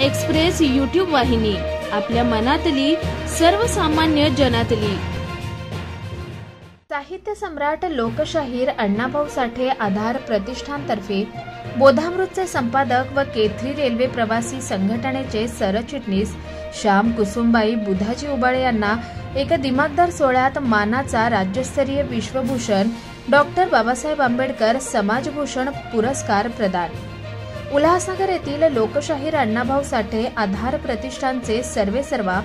Express YouTube वाहिनी, आपल्या मनातली सर्वसामान्य जनातली। साहित्य सम्राट लोकशाहीर अण्णाभाऊ साठे आधार प्रतिष्ठानतर्फे बोधामृतचे संपादक व केथरी रेल्वे प्रवासी संघटनेचे सरचिटणीस श्याम कुसुमबाई बुधाजी उबाळे यांना एका दिमागदार सोहळ्यात मानाचा राज्यस्तरीय विश्वभूषण डॉक्टर बाबासाहेब आंबेडकर समाजभूषण पुरस्कार प्रदान। उल्हासनगर येथील लोकशाहीर अण्णाभाऊ साठे आधार प्रतिष्ठानचे सर्वेसर्वा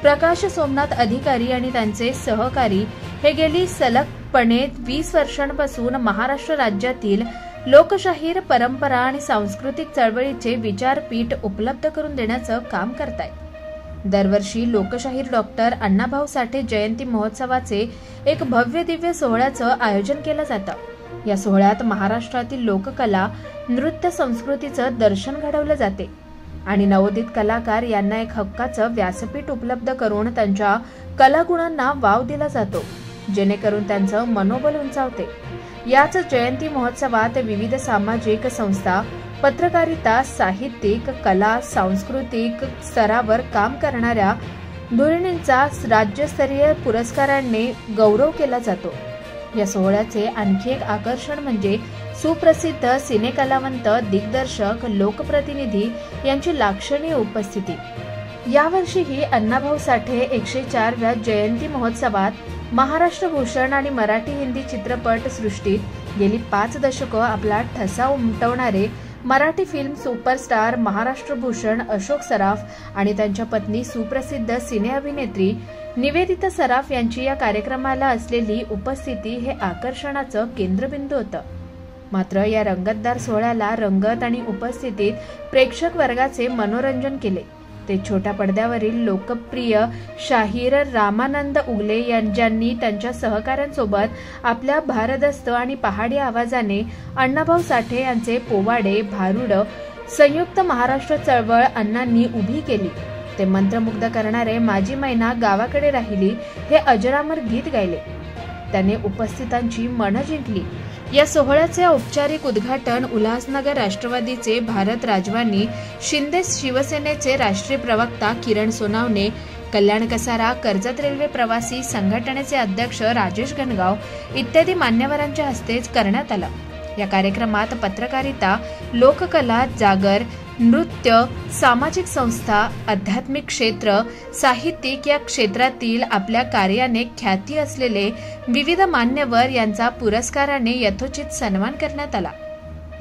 प्रकाश सोमनाथ अधिकारी आणि त्यांचे सहकारी हे गेली सलगपणे 20 वर्षांपासून महाराष्ट्र राज्यातील लोकशाहीर परंपरा आणि सांस्कृतिक चळवळीचे विचारपीठ उपलब्ध करून देण्याचं काम करतायत। दरवर्षी लोकशाहीर डॉक्टर अण्णाभाऊ साठे जयंती महोत्सवाचे एक भव्य दिव्य सोहळ्याचं आयोजन केलं जातं। या सोहळ्यात महाराष्ट्रातील लोककला, नृत्य संस्कृतीचं दर्शन घडवलं जाते आणि नवोदित कलाकार यांना एक हक्काचं व्यासपीठ उपलब्ध करून त्यांच्या कलागुणांना वाव दिला जातो, जेणेकरून त्यांचं मनोबल उंचावते। याच जयंती महोत्सवात विविध सामाजिक संस्था, पत्रकारिता, साहित्यिक, कला, सांस्कृतिक स्तरावर काम करणाऱ्या धुरीणींचा राज्यस्तरीय पुरस्कारांनी गौरव केला जातो। या सोहळ्याचे आणखी एक आकर्षण म्हणजे सुप्रसिद्ध सिनेकलावंत, दिग्दर्शक, लोकप्रतिनिधी यांची लाक्षणीय उपस्थिती। यावर्षीही अण्णाभाऊ साठे 104व्या जयंती महोत्सवात महाराष्ट्र भूषण आणि मराठी हिंदी चित्रपट सृष्टीत गेली 5 दशकं आपला ठसा उमटवणारे मराठी फिल्म सुपरस्टार महाराष्ट्र भूषण अशोक सराफ आणि त्यांच्या पत्नी सुप्रसिद्ध सिने अभिनेत्री निवेदिता सराफ यांची या कार्यक्रमाला असलेली उपस्थिती हे आकर्षणाचं केंद्रबिंदू होतं। मात्र या रंगतदार सोहळ्याला रंगत आणि उपस्थितीत प्रेक्षक वर्गाचे मनोरंजन केले ते छोट्या पडद्यावरील लोकप्रिय शाहीर रामानंद उगले यांनी त्यांच्या सहकाऱ्यांसोबत आपल्या भारदस्त आणि पहाडी आवाजाने अण्णाभाऊ साठे यांचे पोवाडे, भारुड, संयुक्त महाराष्ट्र चळवळ अण्णांनी उभी केली ते मंत्रमुग्ध करणारे माझी मैना गावाकडे राहिली हे अजरामर गीत गायले। त्याने उपस्थितांची मनं जिंकली। या सोहळ्याचे औपचारिक उद्घाटन उल्हासनगर राष्ट्रवादीचे भारत राजवानी, शिंदे शिवसेनेचे राष्ट्रीय प्रवक्ता किरण सोनावणे, कल्याण कसारा, कर्जत रेल्वे प्रवासी संघटनेचे अध्यक्ष राजेश गणगाव इत्यादी मान्यवरांच्या हस्ते करण्यात आलं। या कार्यक्रमात पत्रकारिता, लोककला, जागर, नृत्य, सामाजिक संस्था, आध्यात्मिक क्षेत्र, साहित्यिक या क्षेत्रातील आपल्या कार्याने ख्याती असलेले विविध मान्यवर यांचा पुरस्काराने यथोचित सन्मान करण्यात आला।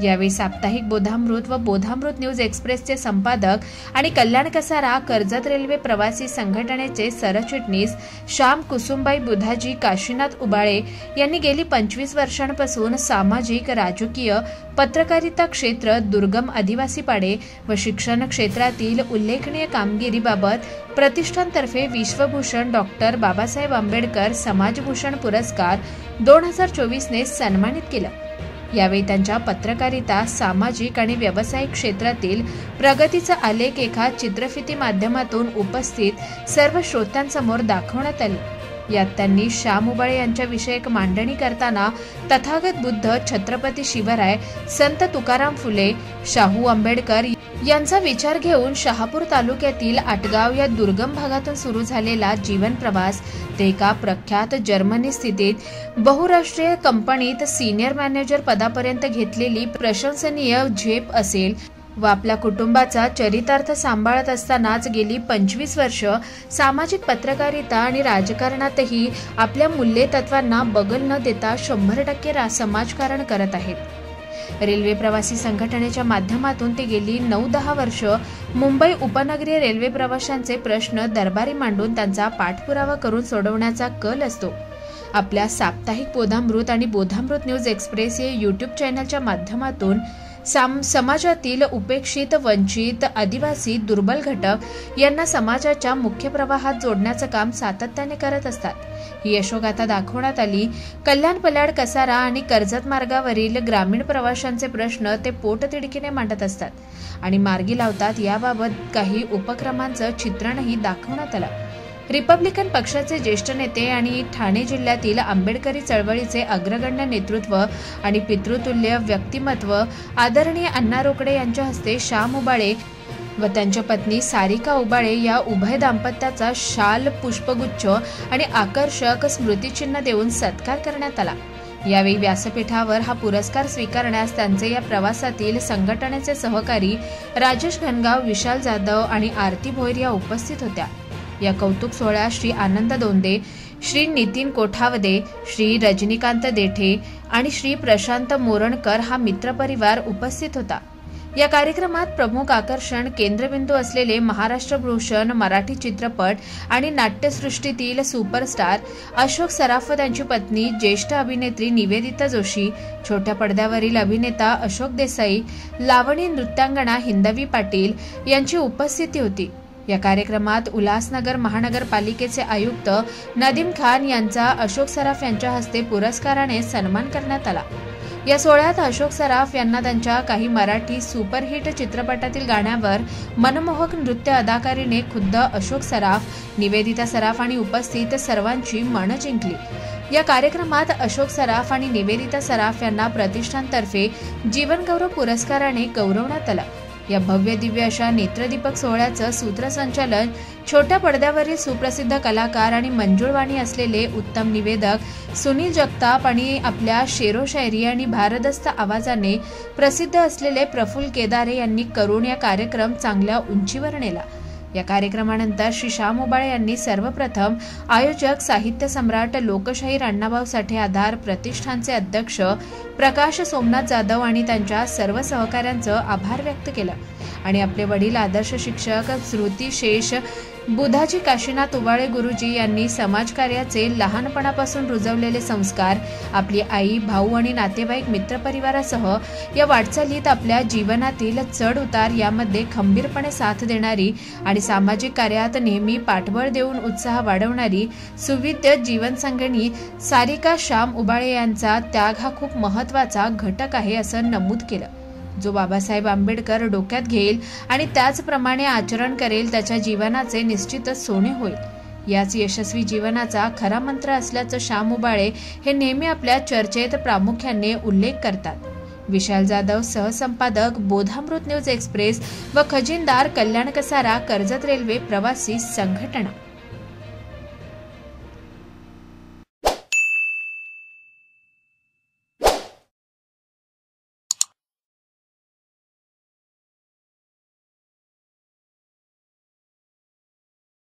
यावेळी साप्ताहिक बोधामृत व बोधामृत न्यूज एक्सप्रेसचे संपादक आणि कल्याण कसारा, कर्जत रेल्वे प्रवासी संघटनेचे सरचिटणीस श्याम कुसुमबाई बुधाजी काशीनाथ उबाळे यांनी गेली 25 वर्षांपासून सामाजिक, राजकीय, पत्रकारिता क्षेत्र, दुर्गम आदिवासी पाडे व शिक्षण क्षेत्रातील उल्लेखनीय कामगिरीबाबत प्रतिष्ठानतर्फे विश्वभूषण डॉक्टर बाबासाहेब आंबेडकर समाजभूषण पुरस्कार 2024 ने सन्मानित केलं। यावेळी त्यांच्या पत्रकारिता, सामाजिक आणि व्यावसायिक क्षेत्रातील प्रगतीचा आलेख एका चित्रफिती माध्यमातून उपस्थित सर्व श्रोत्यांसमोर दाखवण्यात आली। यात त्यांनी श्याम उबाळे यांच्याविषयक मांडणी करताना तथागत बुद्ध, छत्रपती शिवराय, संत तुकाराम फुले, शाहू आंबेडकर यांचा विचार घेऊन शहापूर तालुक्यातील आटगाव या दुर्गम भागातून सुरू झालेला जीवन प्रवास ते एका प्रख्यात जर्मनी स्थितीत बहुराष्ट्रीय कंपनीत सिनियर मॅनेजर पदापर्यंत घेतलेली प्रशंसनीय झेप असेल व आपल्या कुटुंबाचा चरितार्थ सांभाळत असतानाच गेली 25 वर्ष सामाजिक पत्रकारिता आणि राजकारणातही आपल्या मूल्य तत्वांना बगल न देता 100% समाजकारण करत आहेत। रेल्वे प्रवासी संघटनेच्या माध्यमातून ते गेली 9-10 वर्ष मुंबई उपनगरीय रेल्वे प्रवाशांचे प्रश्न दरबारी मांडून त्यांचा पाठपुरावा करून सोडवण्याचा कल असतो। आपल्या साप्ताहिक बोधामृत आणि बोधामृत न्यूज एक्सप्रेस या यूट्यूब चॅनलच्या माध्यमातून समाजातील उपेक्षित, वंचित, आदिवासी, दुर्बल घटक यांना समाजाच्या मुख्य प्रवाहात जोडण्याचं काम सातत्याने करत असतात। ही यशोगाथा दाखवण्यात आली। कल्याण, पलाड, कसारा आणि कर्जत मार्गावरील ग्रामीण प्रवाशांचे प्रश्न ते पोटतिडकीने मांडत असतात आणि मार्गी लावतात। याबाबत काही उपक्रमांचं चित्रणही दाखवण्यात आलं। रिपब्लिकन पक्षाचे ज्येष्ठ नेते आणि ठाणे जिल्ह्यातील आंबेडकरी चळवळीचे अग्रगण्य नेतृत्व आणि पितृतुल्य व्यक्तिमत्व आदरणीय अण्णा रोकडे यांच्या हस्ते श्याम उबाळे व त्यांच्या पत्नी सारिका उबाळे या उभय दाम्पत्याचा शाल, पुष्पगुच्छ आणि आकर्षक स्मृतिचिन्ह देऊन सत्कार करण्यात आला। यावेळी व्यासपीठावर हा पुरस्कार स्वीकारण्यास त्यांचे या प्रवासातील संघटनेचे सहकारी राजेश घनगाव, विशाल जाधव आणि आरती भोईर या उपस्थित होत्या। या कौतुक सोहळ्यात श्री आनंद दोंदे, श्री नितीन कोठावदे, श्री रजनीकांत देठे आणि श्री प्रशांत मोरणकर हा मित्रपरिवार उपस्थित होता। या कार्यक्रमात प्रमुख आकर्षण केंद्रबिंदू असलेले महाराष्ट्र भूषण मराठी चित्रपट आणि नाट्यसृष्टीतील सुपरस्टार अशोक सराफ व त्यांची पत्नी ज्येष्ठ अभिनेत्री निवेदिता जोशी, छोट्या पडद्यावरील अभिनेता अशोक देसाई, लावणी नृत्यांगना हिंदवी पाटील यांची उपस्थिती होती। या कार्यक्रमात उल्हासनगर महानगरपालिकेचे आयुक्त नदीम खान यांचा अशोक सराफ यांच्या हस्ते पुरस्काराने सन्मान करण्यात आला। या सोहळ्यात अशोक सराफ यांना त्यांच्या काही मराठी सुपरहिट चित्रपटातील गाण्यावर मनमोहक नृत्य अदाकारीने खुद्द अशोक सराफ, निवेदिता सराफ आणि उपस्थित सर्वांची मनं जिंकली। या कार्यक्रमात अशोक सराफ आणि निवेदिता सराफ यांना प्रतिष्ठानतर्फे जीवनगौरव पुरस्काराने गौरवण्यात आलं। या भव्य दिव्य अशा नेत्रदीपक सोहळ्याचं सूत्रसंचालन छोट्या पडद्यावरील सुप्रसिद्ध कलाकार आणि मंजुळवाणी असलेले उत्तम निवेदक सुनील जगताप आणि आपल्या शेरो शायरी आणि भारदस्त आवाजाने प्रसिद्ध असलेले प्रफुल्ल केदारे यांनी करून या कार्यक्रम चांगल्या उंचीवर नेला। या कार्यक्रमानंतर श्री श्याम उबाळे यांनी सर्वप्रथम आयोजक साहित्य सम्राट लोकशाहीर अण्णाभाऊ साठे आधार प्रतिष्ठानचे अध्यक्ष प्रकाश सोमनाथ जाधव आणि त्यांच्या सर्व सहकाऱ्यांचं आभार व्यक्त केलं आणि आपले वडील आदर्श शिक्षक श्रुती शेष बुधाजी काशीनाथ उबाळे गुरुजी यांनी समाजकार्याचे लहानपणापासून रुजवलेले संस्कार आपली आई, भाऊ आणि नातेवाईक मित्रपरिवारासह या वाटचालीत आपल्या जीवनातील चढ उतार यामध्ये खंबीरपणे साथ देणारी आणि सामाजिक कार्यात नेहमी पाठबळ देऊन उत्साह वाढवणारी सुविद्य जीवनसंगिनी सारिका श्याम उबाळे यांचा त्याग हा खूप महत्त्वाचा घटक आहे असं नमूद केलं। जो बाबासाहेब आंबेडकर डोक्यात घेईल आणि त्याचप्रमाणे आचरण करेल त्याच्या जीवनाचे निश्चितच सोने होईल। याच यशस्वी जीवनाचा खरा मंत्र असल्याचं श्याम उबाळे हे नेहमी आपल्या चर्चेत प्रामुख्याने उल्लेख करतात। विशाल जाधव, सहसंपादक, बोधामृत न्यूज एक्सप्रेस व खजिनदार, कल्याण कसारा, कर्जत रेल्वे प्रवासी संघटना।